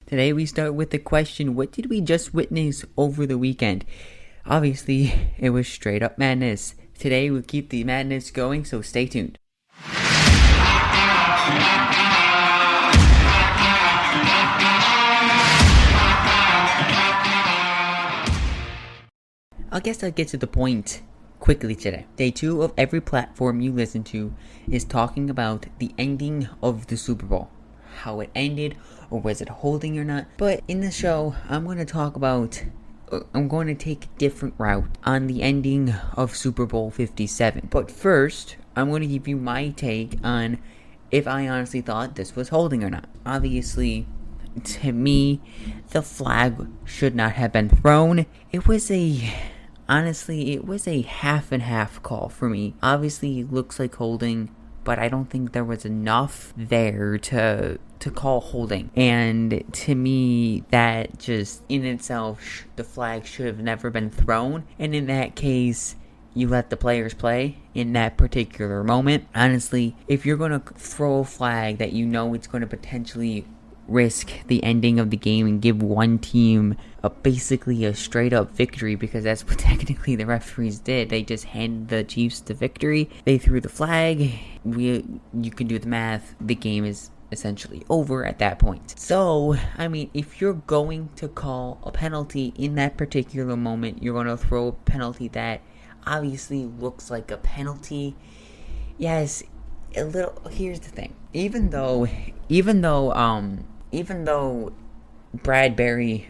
Today we start with the question, what did we just witness over the weekend? Obviously, it was straight up madness. Today we'll keep the madness going, so stay tuned. I guess I'll get to the point quickly today. Day 2 of every platform you listen to is talking about the ending of the Super Bowl. How it ended, or was it holding or not. But in the show, I'm going to take a different route on the ending of Super Bowl 57. But first, I'm going to give you my take on if I honestly thought this was holding or not. Obviously, to me, the flag should not have been thrown. It was a half and half call for me. Obviously, it looks like holding, but I don't think there was enough there to call holding. And to me, that just in itself, the flag should have never been thrown. And in that case, you let the players play in that particular moment. Honestly, if you're going to throw a flag that you know it's going to potentially risk the ending of the game and give one team basically a straight up victory, because that's what technically the referees did. They just handed the Chiefs the victory. They threw the flag. You can do the math. The game is essentially over at that point. So, I mean, if you're going to call a penalty in that particular moment, you're going to throw a penalty that obviously looks like a penalty. Yes, a little. Here's the thing. Even though Bradbury,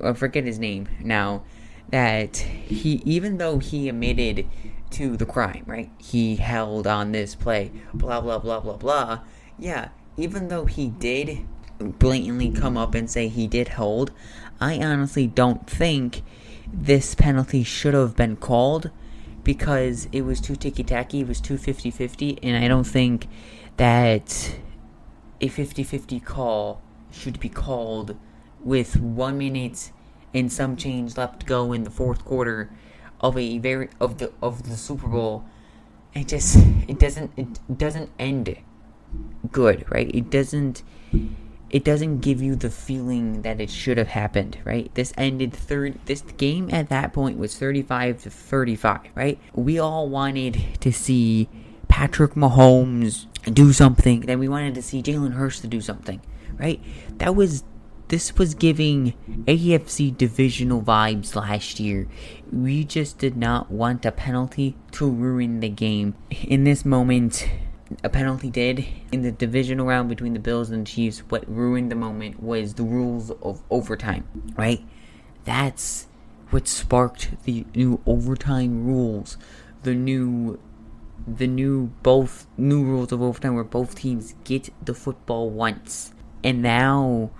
I forget his name now, that even though he admitted to the crime, right? He held on this play, blah, blah, blah, blah, blah. Yeah, even though he did blatantly come up and say he did hold, I honestly don't think this penalty should have been called, because it was too ticky-tacky, it was too 50-50, and I don't think that a 50-50 call should be called with 1 minute and some change left to go in the fourth quarter of the Super Bowl. It doesn't end good, right? It doesn't give you the feeling that it should have happened, right? This game at that point was 35-35, right? We all wanted to see Patrick Mahomes do something, then we wanted to see Jalen Hurts to do something, right? This was giving AFC divisional vibes last year. We just did not want a penalty to ruin the game. In this moment, a penalty did. In the divisional round between the Bills and the Chiefs, what ruined the moment was the rules of overtime, right? That's what sparked the new overtime rules. The new rules of overtime where both teams get the football once. And now,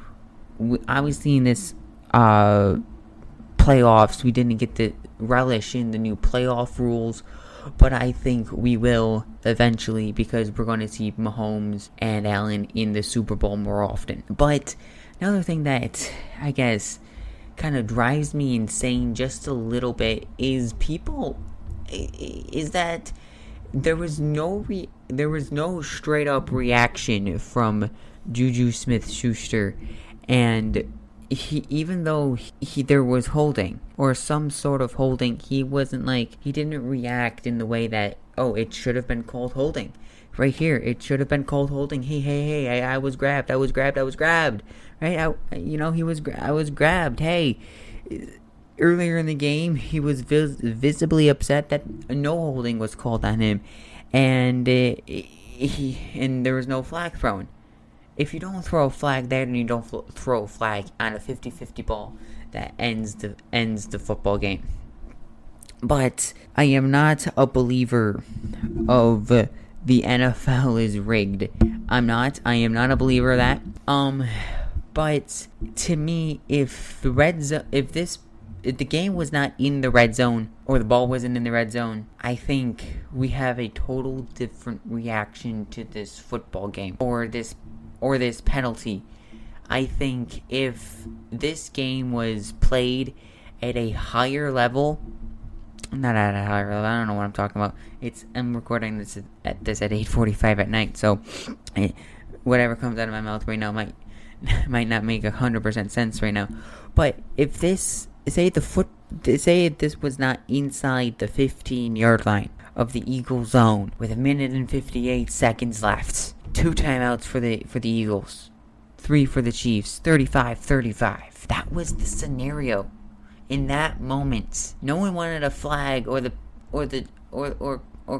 obviously in this playoffs, we didn't get the relish in the new playoff rules, but I think we will eventually, because we're going to see Mahomes and Allen in the Super Bowl more often. But another thing that I guess kind of drives me insane just a little bit is that there was no straight up reaction from Juju Smith-Schuster, and even though there was holding or some sort of holding, he didn't react in the way that, oh, it should have been called holding. Right here, it should have been called holding. Hey, I was grabbed, right? I was grabbed. Hey, earlier in the game, he was visibly upset that no holding was called on him, and there was no flag thrown. If you don't throw a flag there, then you don't throw a flag on a 50-50 ball that ends the football game. But I am not a believer of the NFL is rigged. I am not a believer of that. But to me, if the game was not in the red zone, or the ball wasn't in the red zone, I think we have a total different reaction to this football game, or this penalty. I think if this game was played at a higher level, not at a higher level, I don't know what I'm talking about. I'm recording this at 8:45 at night, so whatever comes out of my mouth right now might might not make 100% sense right now. But if this say this was not inside the 15-yard line of the Eagles zone with 1:58 seconds left, 2 timeouts for the Eagles, 3 for the Chiefs, 35-35. That was the scenario. In that moment, no one wanted a flag or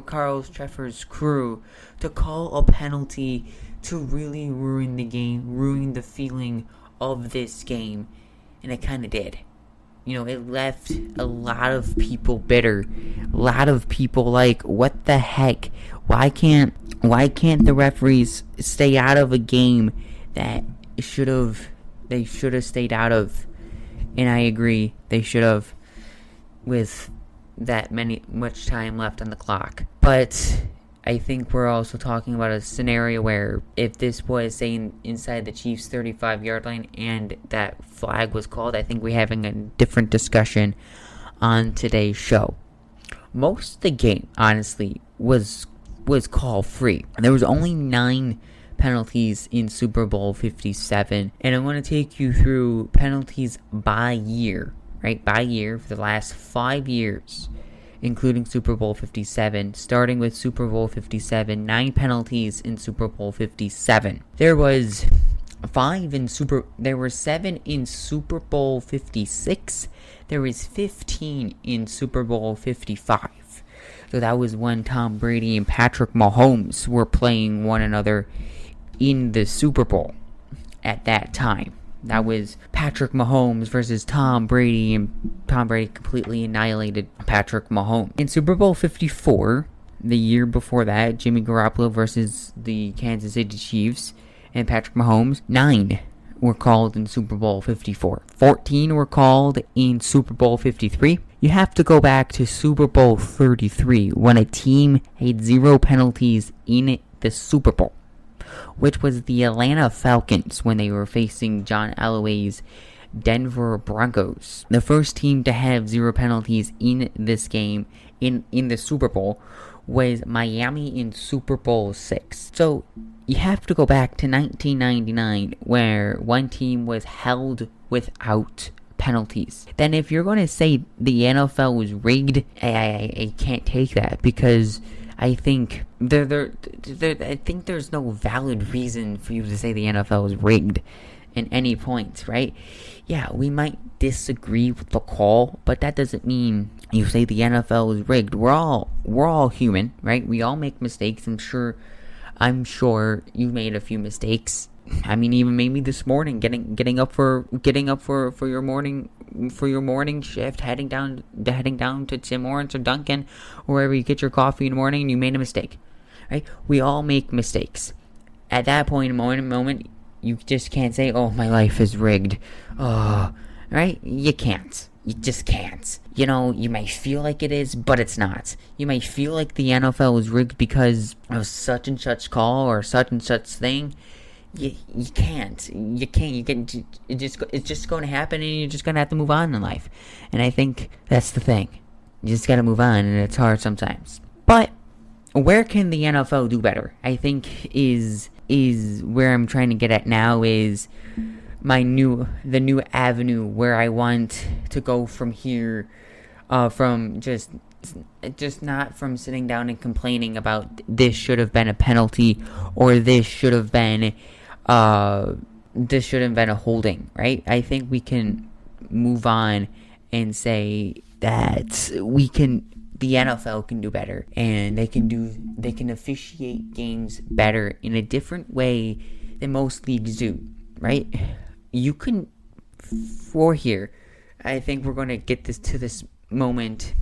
Carl Treffer's crew to call a penalty to really ruin the game, ruin the feeling of this game, and it kind of did. It left a lot of people bitter. A lot of people like, what the heck? Why can't the referees stay out of a game that they should have stayed out of? And I agree, they should have, with that much time left on the clock. But I think we're also talking about a scenario where if this was, say, inside the Chiefs' 35-yard line and that flag was called, I think we're having a different discussion on today's show. Most of the game, honestly, was call-free. There was only 9 penalties in Super Bowl 57, and I want to take you through penalties by year, right? By year for the last 5 years, including Super Bowl 57. Starting with Super Bowl 57, 9 penalties in Super Bowl 57. There was 7 in Super Bowl 56. There was 15 in Super Bowl 55. So that was when Tom Brady and Patrick Mahomes were playing one another in the Super Bowl at that time. That was Patrick Mahomes versus Tom Brady, and Tom Brady completely annihilated Patrick Mahomes. In Super Bowl 54, the year before that, Jimmy Garoppolo versus the Kansas City Chiefs and Patrick Mahomes, 9 were called in Super Bowl 54. 14 were called in Super Bowl 53. You have to go back to Super Bowl 33 when a team had 0 penalties in the Super Bowl, which was the Atlanta Falcons when they were facing John Elway's Denver Broncos. The first team to have 0 penalties in this game, in the Super Bowl, was Miami in Super Bowl 6. So you have to go back to 1999, where one team was held without penalties. Then if you're going to say the NFL was rigged, I can't take that, because I think I think there's no valid reason for you to say the NFL is rigged at any point, right? Yeah, we might disagree with the call, but that doesn't mean you say the NFL is rigged. We're all human, right? We all make mistakes. I'm sure you made a few mistakes. I mean, even maybe this morning, getting up for your morning shift, heading down to Tim Hortons or Dunkin', or wherever you get your coffee in the morning, and you made a mistake, right? We all make mistakes. At that point in moment, you just can't say, "Oh, my life is rigged." Oh, right? You can't. You just can't. You might feel like it is, but it's not. You might feel like the NFL is rigged because of such and such call or such and such thing. You can't. It's just going to happen, and you're just going to have to move on in life. And I think that's the thing. You just got to move on, and it's hard sometimes. But where can the NFL do better? I think is where I'm trying to get at now, is the new avenue where I want to go from here, from just not from sitting down and complaining about this should have been a penalty or this should have been a holding, right? I think we can move on and say that the NFL can do better, and they can officiate games better in a different way than most leagues do, right? You can, I think we're going to get to this moment,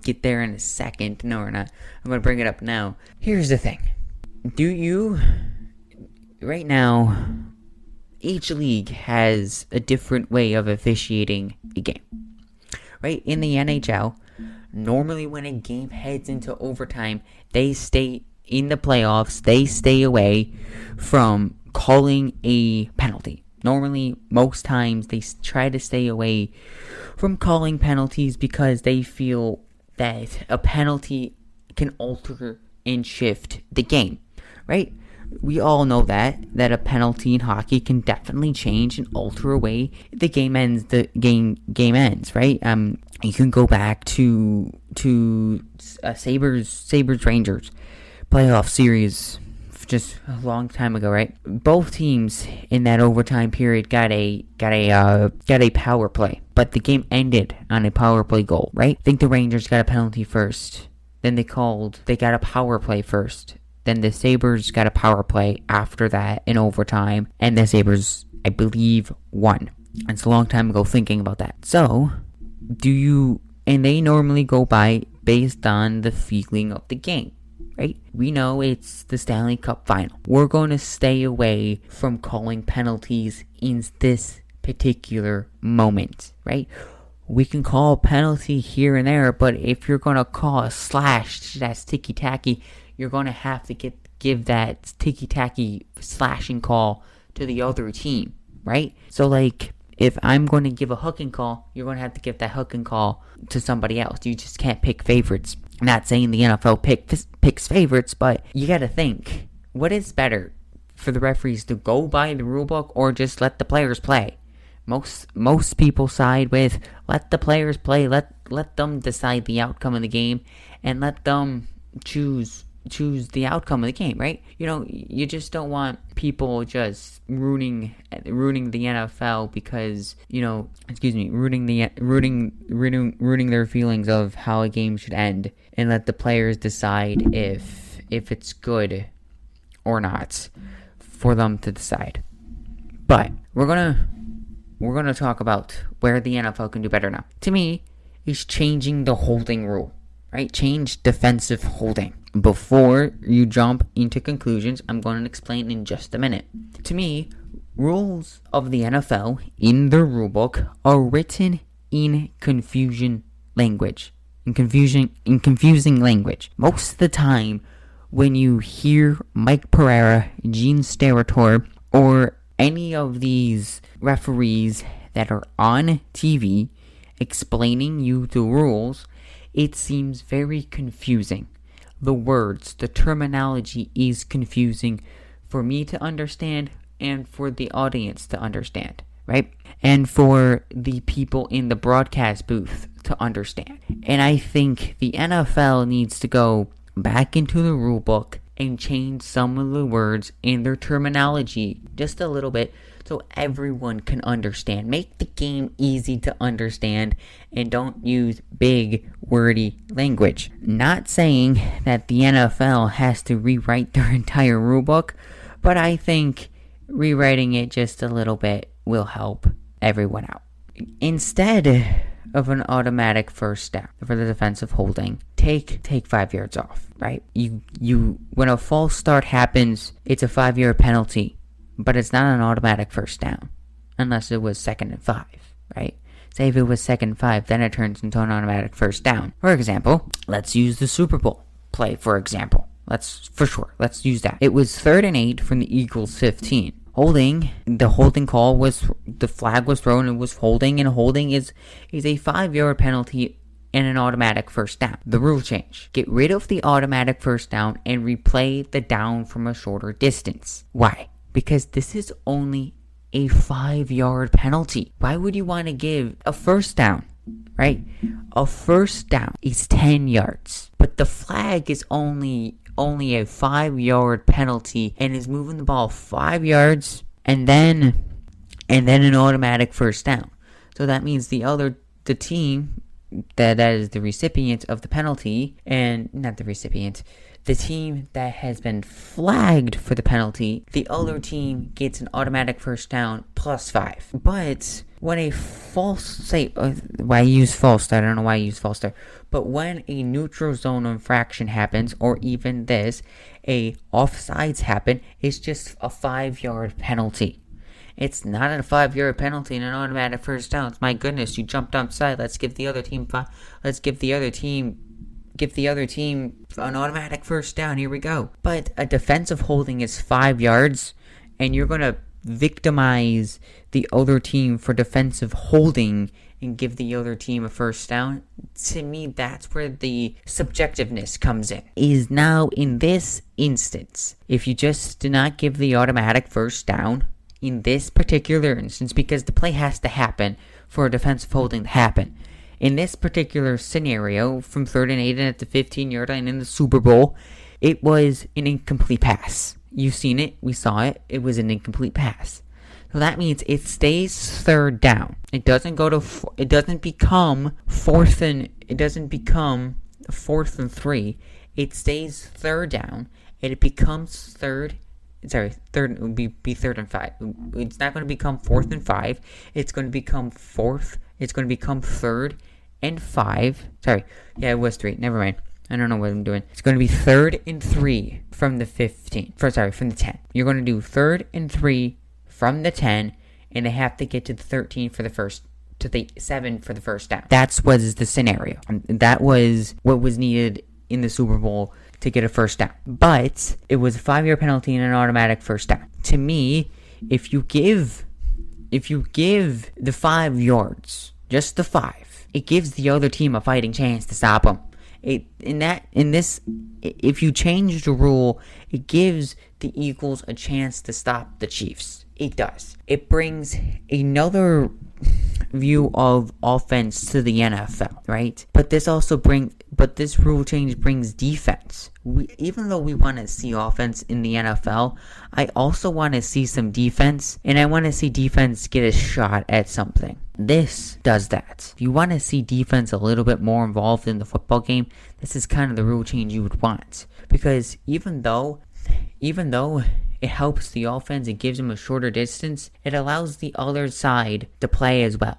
get there in a second. No, we're not. I'm going to bring it up now. Here's the thing. Right now, each league has a different way of officiating a game, right? In the NHL, normally when a game heads into overtime, they stay in the playoffs, they stay away from calling a penalty. Normally, most times, they try to stay away from calling penalties because they feel that a penalty can alter and shift the game, right? We all know that a penalty in hockey can definitely change and alter a way the game ends. Game ends, right? You can go back to Sabres Rangers playoff series just a long time ago, right? Both teams in that overtime period got a power play, but the game ended on a power play goal, right? I think the Rangers got a penalty first, then they got a power play first. Then the Sabres got a power play after that in overtime, and the Sabres, I believe, won. It's a long time ago thinking about that. So, and they normally go based on the feeling of the game, right? We know it's the Stanley Cup final. We're going to stay away from calling penalties in this particular moment, right? We can call a penalty here and there, but if you're going to call a slash that's ticky-tacky, you're going to have to give that ticky-tacky slashing call to the other team, right? So, like, if I'm going to give a hooking call, you're going to have to give that hooking call to somebody else. You just can't pick favorites. I'm not saying the NFL picks favorites, but you got to think, what is better for the referees, to go by the rule book or just let the players play? Most people side with let the players play, let them decide the outcome of the game, and let them choose the outcome of the game, right? You just don't want people just ruining the NFL because, ruining their feelings of how a game should end, and let the players decide if it's good or not for them to decide. But we're gonna talk about where the NFL can do better now. To me, is changing the holding rule, right? Change defensive holding. Before you jump into conclusions, I'm going to explain in just a minute. To me, rules of the NFL in their rulebook are written in confusing language. In confusing language. Most of the time, when you hear Mike Pereira, Gene Steratore, or any of these referees that are on TV explaining you the rules, it seems very confusing. The words, the terminology is confusing for me to understand and for the audience to understand, right? And for the people in the broadcast booth to understand. And I think the NFL needs to go back into the rule book and change some of the words in their terminology just a little bit so everyone can understand. Make the game easy to understand and don't use big, wordy language. Not saying that the NFL has to rewrite their entire rulebook, but I think rewriting it just a little bit will help everyone out. Instead of an automatic first down for the defensive holding, take 5 yards off, right? You when a false start happens, it's a 5-yard penalty, but it's not an automatic first down unless it was 2nd and 5, right? Say if it was 2nd and 5, then it turns into an automatic first down. For example, let's use the Super Bowl play for example. Let's use that. It was 3rd and 8 from the Eagles 15. The holding call was, the flag was thrown, it was holding, and holding is a 5-yard penalty and an automatic first down. The rule change. Get rid of the automatic first down and replay the down from a shorter distance. Why? Because this is only a 5-yard penalty. Why would you want to give a first down, right? A first down is 10 yards, but the flag is only a 5-yard penalty and is moving the ball 5 yards and then an automatic first down. So that means the team that is the recipient of the penalty, and not the recipient, the team that has been flagged for the penalty, the other team gets an automatic first down plus 5. But when a false start, I don't know why I use false start, but when a neutral zone infraction happens, or even a offsides happen, it's just a 5-yard penalty. It's not a 5-yard penalty and an automatic first down. My goodness, you jumped outside. Let's give the other team an automatic first down. Here we go. But a defensive holding is 5 yards, and you're going to victimize the other team for defensive holding and give the other team a first down, to me, that's where the subjectiveness comes in. Is now in this instance, if you just do not give the automatic first down, in this particular instance, because the play has to happen for a defensive holding to happen. In this particular scenario, from 3rd and 8 and at the 15-yard line in the Super Bowl, it was an incomplete pass. You've seen it. We saw it. It was an incomplete pass. So that means it stays 3rd down. It doesn't become 4th and 3. It stays 3rd down, and it becomes third. It would be 3rd and 5. It's not going to become 4th and 5. It's going to become 4th. It's going to become 3rd and 5. It was 3. Never mind. I don't know what I'm doing. It's going to be 3rd and 3 from the 15. From the 10. You're going to do 3rd and 3 from the 10, and they have to get to the 13 for the first, to the 7 for the first down. That's what is the scenario. That was what was needed in the Super Bowl to get a first down. But it was a 5-yard penalty and an automatic first down. To me, if you give the 5 yards, just the 5, it gives the other team a fighting chance to stop them. If you change the rule, it gives the Eagles a chance to stop the Chiefs. It does. It brings another view of offense to the NFL, right? But this rule change brings defense. Even though we want to see offense in the NFL, I also want to see some defense, and I want to see defense get a shot at something. This does that. If you want to see defense a little bit more involved in the football game, this is kind of the rule change you would want. Because even though it helps the offense, it gives them a shorter distance, it allows the other side to play as well.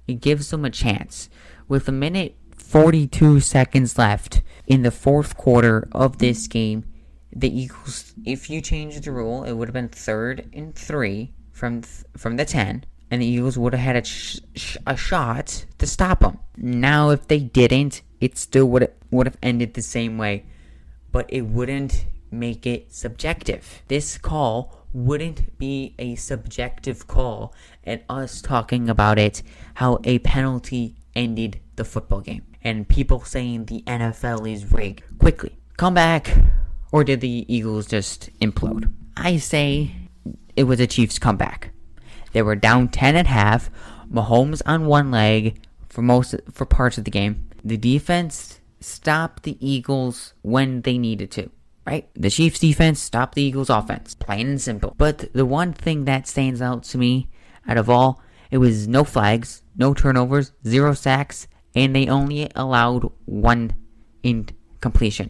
It gives them a chance. With 1:42 seconds left in the 4th quarter of this game, the Eagles, if you change the rule, it would have been 3rd and 3 from the 10, and the Eagles would have had a shot to stop them. Now, if they didn't, it still would have ended the same way, but it wouldn't make it subjective. This call wouldn't be a subjective call, and us talking about it, how a penalty ended the football game, and people saying the NFL is rigged. Quickly, come back, or did the Eagles just implode? I say it was a Chiefs comeback. They were down 10 at half, Mahomes on one leg for parts of the game. The defense stopped the Eagles when they needed to. Right? The Chiefs defense stopped the Eagles offense. Plain and simple. But the one thing that stands out to me out of all, it was no flags, no turnovers, 0 sacks, and they only allowed 1 incompletion.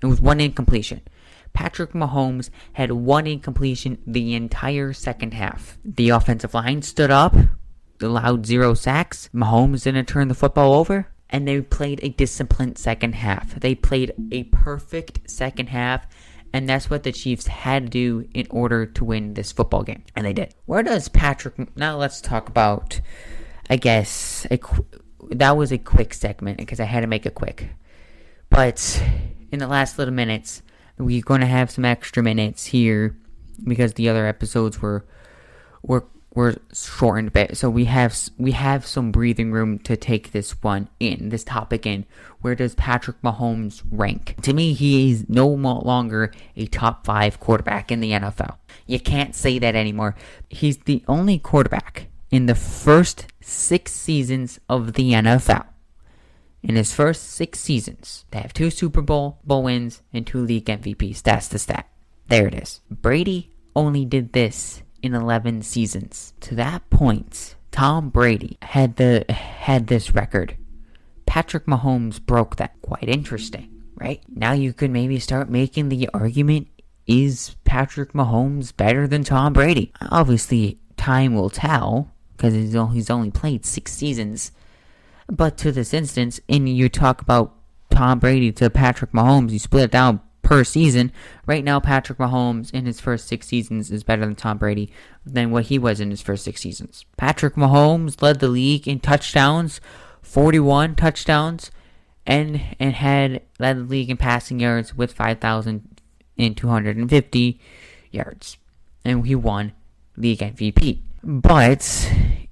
It was 1 incompletion. Patrick Mahomes had 1 incompletion the entire second half. The offensive line stood up, allowed 0 sacks. Mahomes didn't turn the football over. And they played a disciplined second half. They played a perfect second half. And that's what the Chiefs had to do in order to win this football game. And they did. Where does Patrick... Now let's talk about, I guess, that was a quick segment because I had to make it quick. But in the last little minutes, we're going to have some extra minutes here because the other episodes were shortened a bit, so we have some breathing room to take this topic in. Where does Patrick Mahomes rank? To me, he is no longer a top 5 quarterback in the NFL. You can't say that anymore. He's the only quarterback in the first 6 seasons of the NFL. In his first 6 seasons, they have 2 Super Bowl wins and 2 league MVPs. That's the stat. There it is. Brady only did this in 11 seasons. To that point, Tom Brady had this record. Patrick Mahomes broke that. Quite interesting, right? Now you could maybe start making the argument, is Patrick Mahomes better than Tom Brady? Obviously, time will tell, because he's only played 6 seasons. But to this instance, and you talk about Tom Brady to Patrick Mahomes, you split it down per season. Right now, Patrick Mahomes in his first 6 seasons is better than Tom Brady than what he was in his first 6 seasons. Patrick Mahomes led the league in touchdowns, 41 touchdowns, and had led the league in passing yards with 5,250 yards. And he won league MVP. But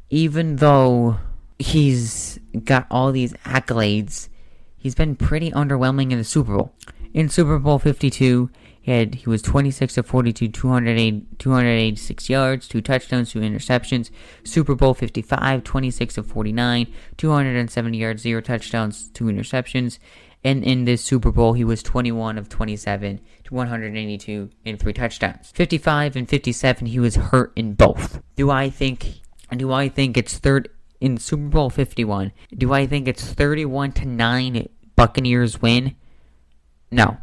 even though he's got all these accolades, he's been pretty underwhelming in the Super Bowl. In Super Bowl 52, he was 26 of 42, 286 yards, 2 touchdowns, 2 interceptions. Super Bowl 55, 26 of 49, 270 yards, 0 touchdowns, 2 interceptions. And in this Super Bowl, he was 21 of 27, 182, and 3 touchdowns. 55 and 57, he was hurt in both. Do I think it's third in Super Bowl 51? Do I think it's 31-9 Buccaneers win? No.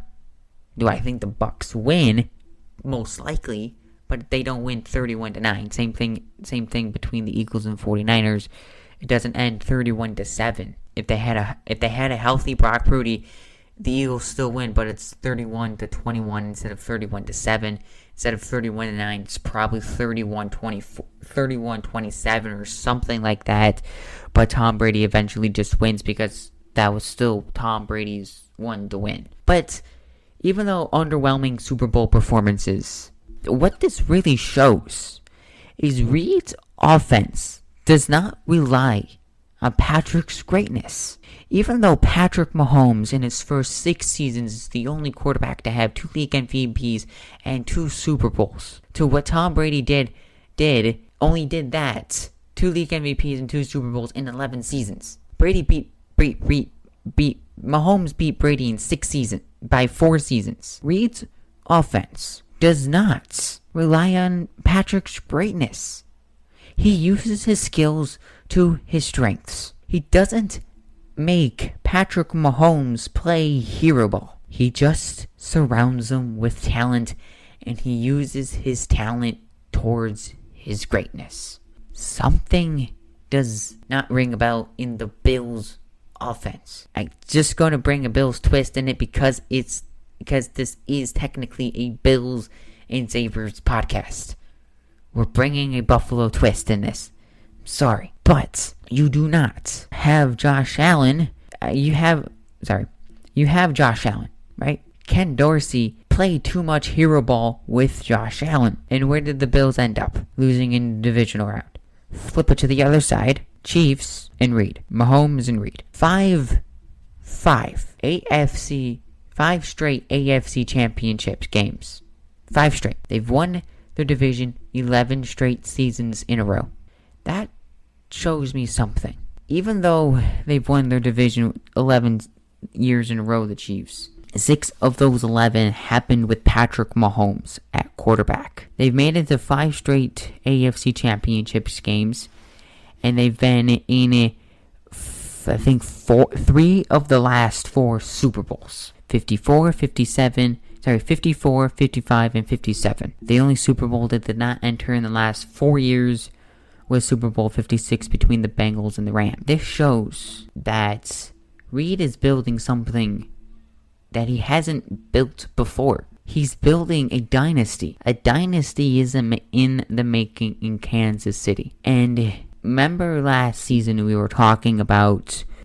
Do I think the Bucs win? Most likely, but they don't win 31-9. Same thing between the Eagles and 49ers. It doesn't end 31-7. If they had a healthy Brock Purdy, the Eagles still win, but it's 31-21 instead of 31-7. Instead of 31-9, it's probably 31-24, 31-27 or something like that. But Tom Brady eventually just wins because that was still Tom Brady's one to win. But even though underwhelming Super Bowl performances, what this really shows is Reid's offense does not rely on Patrick's greatness. Even though Patrick Mahomes in his first 6 seasons is the only quarterback to have 2 league MVPs and 2 Super Bowls, to what Tom Brady only did that 2 league MVPs and 2 Super Bowls in 11 seasons. Mahomes beat Brady in 6 seasons by 4 seasons. Reid's offense does not rely on Patrick's greatness. He uses his skills to his strengths. He doesn't make Patrick Mahomes play hero ball. He just surrounds him with talent, and he uses his talent towards his greatness. Something does not ring a bell in the Bills' offense. I'm just going to bring a Bills twist in it because this is technically a Bills and Sabres podcast. We're bringing a Buffalo twist in this. Sorry. But you do not have Josh Allen. You have Josh Allen, right? Ken Dorsey played too much hero ball with Josh Allen. And where did the Bills end up? Losing in the divisional round. Flip it to the other side. Chiefs and Reid. Mahomes and Reid. 5 straight AFC championships games. 5 straight. They've won their division 11 straight seasons in a row. That shows me something. Even though they've won their division 11 years in a row, the Chiefs, 6 of those 11 happened with Patrick Mahomes at quarterback. They've made it to 5 straight AFC championships games, and they've been in, 3 of the last 4 Super Bowls. 54, 55, and 57. The only Super Bowl that did not enter in the last 4 years was Super Bowl 56 between the Bengals and the Rams. This shows that Reid is building something that he hasn't built before. He's building a dynasty. A dynasty is in the making in Kansas City. And remember last season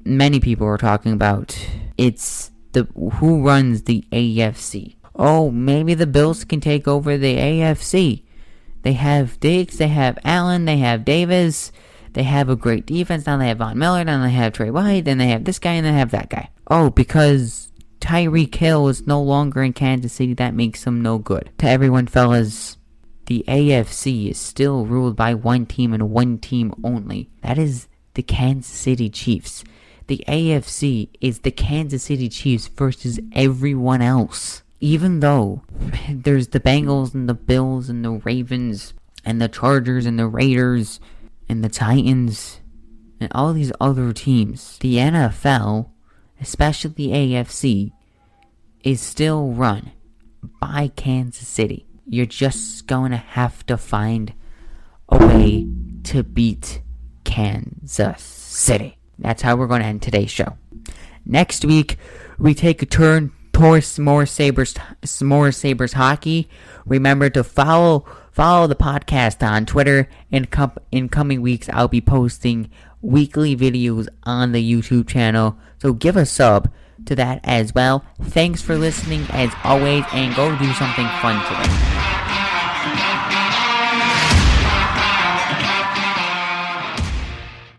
many people were talking about, it's who runs the AFC. Oh, maybe the Bills can take over the AFC. They have Diggs, they have Allen, they have Davis, they have a great defense. Now they have Von Miller, now they have Trey White, then they have this guy, and they have that guy. Oh, because Tyreek Hill is no longer in Kansas City, that makes him no good. To everyone, fellas, the AFC is still ruled by one team and one team only. That is the Kansas City Chiefs. The AFC is the Kansas City Chiefs versus everyone else. Even though there's the Bengals and the Bills and the Ravens and the Chargers and the Raiders and the Titans and all these other teams, the NFL, especially the AFC, is still run by Kansas City. You're just going to have to find a way to beat Kansas City. That's how we're going to end today's show. Next week, we take a turn towards more Sabres hockey. Remember to follow the podcast on Twitter. In coming weeks, I'll be posting weekly videos on the YouTube channel. So give a sub to that as well. Thanks for listening as always, and go do something fun today.